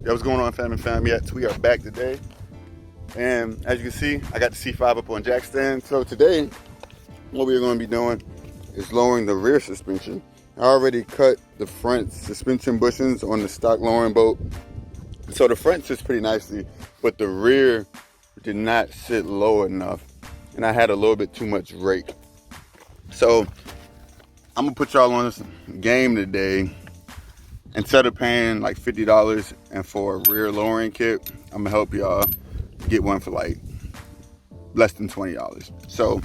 Yo, what's going on, fam? Yes, we are back today. And as you can see, I got the C5 up on jack stand. So today, what we're going to be doing is lowering the rear suspension. I already cut the front suspension bushings on the stock lowering boat. So the front sits pretty nicely, but the rear did not sit low enough. And I had a little bit too much rake. So I'm gonna put y'all on this game today. Instead of paying like $50 and for a rear lowering kit, I'm gonna help y'all get one for like less than $20. So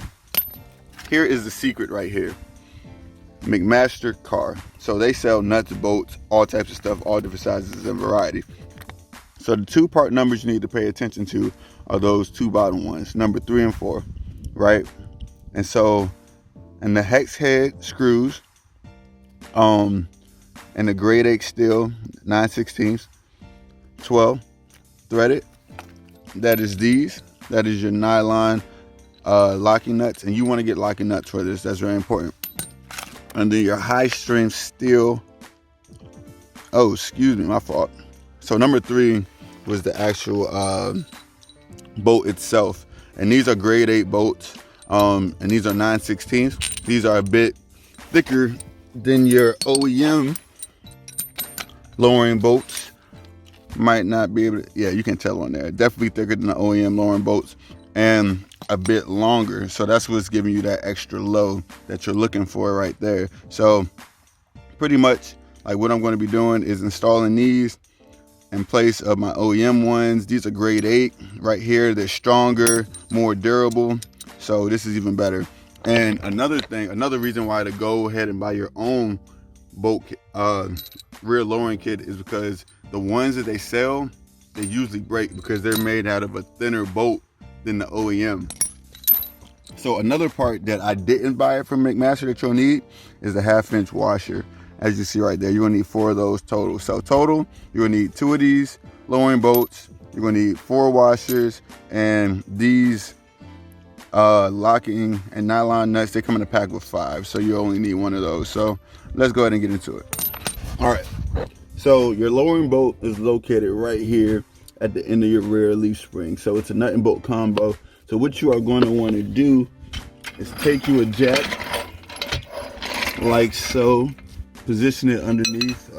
here is the secret right here. McMaster car. So they sell nuts, bolts, all types of stuff, all different sizes and variety. So the two part numbers you need to pay attention to are those two bottom ones, number 3 and 4, right? And so, and the hex head screws, and the grade 8 steel 9/16, 12 threaded. That is these. That is your nylon locking nuts, and you want to get locking nuts for this. That's very important. And then your high strength steel. Oh, excuse me, my fault. So number 3 was the actual bolt itself, and these are grade 8 bolts, and these are 9/16. These are a bit thicker than your OEM lowering bolts. Might not be able to, yeah, you can tell on there. Definitely thicker than the OEM lowering bolts and a bit longer. So that's what's giving you that extra low that you're looking for right there. So pretty much like what I'm going to be doing is installing these in place of my OEM ones. These are grade 8 right here. They're stronger, more durable. So this is even better. And another thing, another reason why to go ahead and buy your own bolt rear lowering kit is because the ones that they sell, they usually break because they're made out of a thinner bolt than the OEM. So another part that I didn't buy from McMaster that you'll need is the 1/2-inch washer. As you see right there, you're gonna need 4 of those total. So total, you're gonna need 2 of these lowering bolts, you're gonna need 4 washers, and these locking and nylon nuts, they come in a pack with 5, so you only need 1 of those. So let's go ahead and get into it. All right, so your lowering bolt is located right here at the end of your rear leaf spring. So it's a nut and bolt combo. So what you are going to want to do is take you a jack like so, position it underneath.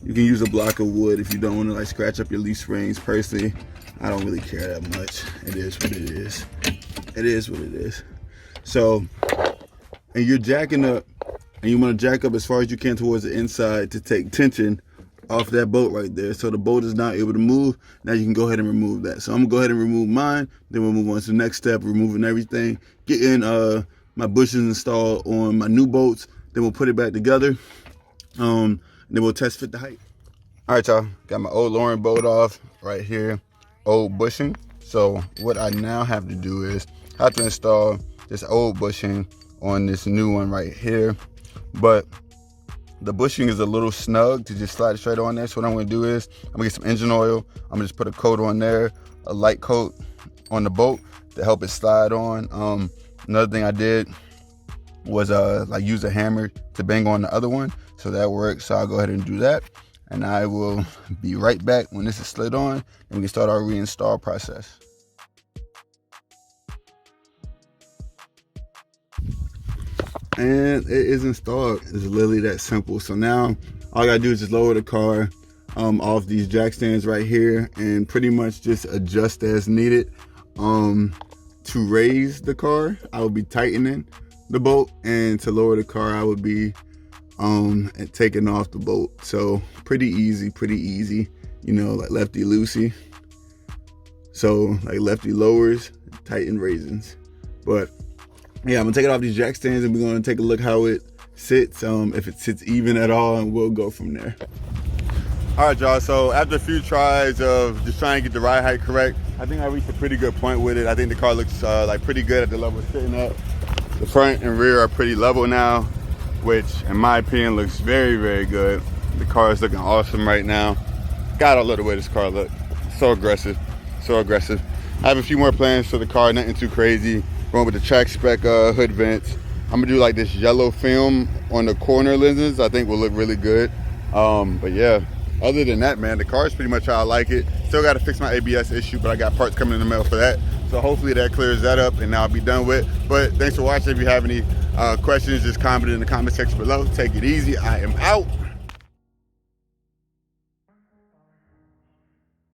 You can use a block of wood if you don't want to like scratch up your leaf springs. Personally, I don't really care that much. It is what it is. It is what it is. So, and you're jacking up, and you want to jack up as far as you can towards the inside to take tension off that bolt right there. So the bolt is not able to move. Now you can go ahead and remove that. So I'm gonna go ahead and remove mine. Then we'll move on to the next step, removing everything, getting my bushings installed on my new bolts. Then we'll put it back together. And then we'll test fit the height. All right, y'all. Got my old lowering bolt off right here. Old bushing. So what I now have to do is I have to install this old bushing on this new one right here. But the bushing is a little snug to just slide it straight on there. So what I'm gonna do is I'm gonna get some engine oil. I'm gonna just put a coat on there, a light coat on the bolt to help it slide on. Another thing I did was like use a hammer to bang on the other one. So that works. So I'll go ahead and do that. And I will be right back when this is slid on and we can start our reinstall process. And it is installed. It's literally that simple. So now all I gotta do is just lower the car off these jack stands right here and pretty much just adjust as needed. To raise the car, I will be tightening the bolt, and to lower the car, I would be taking off the bolt. So pretty easy, you know, like lefty loosey. So like lefty lowers, tighten raisins. But yeah, I'm gonna take it off these jack stands and we're gonna take a look how it sits, if it sits even at all, and we'll go from there. All right, y'all, so after a few tries of just trying to get the ride height correct, I think I reached a pretty good point with it. I think the car looks like pretty good at the level it's sitting at. The front and rear are pretty level now, which in my opinion looks very good. The car is looking awesome right now. God, I love the way this car looks. So aggressive. I have a few more plans for the car, nothing too crazy. Going with the track spec hood vents. I'm gonna do like this yellow film on the corner lenses. I think will look really good. But yeah, Other than that, man, the car is pretty much how I like it. Still got to fix my ABS issue, but I got parts coming in the mail for that. So hopefully that clears that up, and I'll be done with. But thanks for watching. If you have any questions, just comment in the comment section below. Take it easy. I am out.